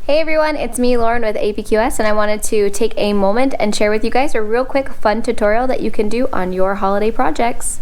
Hey everyone, it's me Lauren with APQS, and I wanted to take a moment and share with you guys a real quick fun tutorial that you can do on your holiday projects.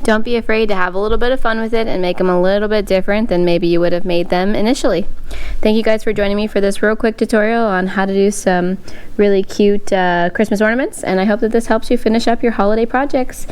Don't be afraid to have a little bit of fun with it and make them a little bit different than maybe you would have made them initially. Thank you guys for joining me for this real quick tutorial on how to do some really cute Christmas ornaments, and I hope that this helps you finish up your holiday projects.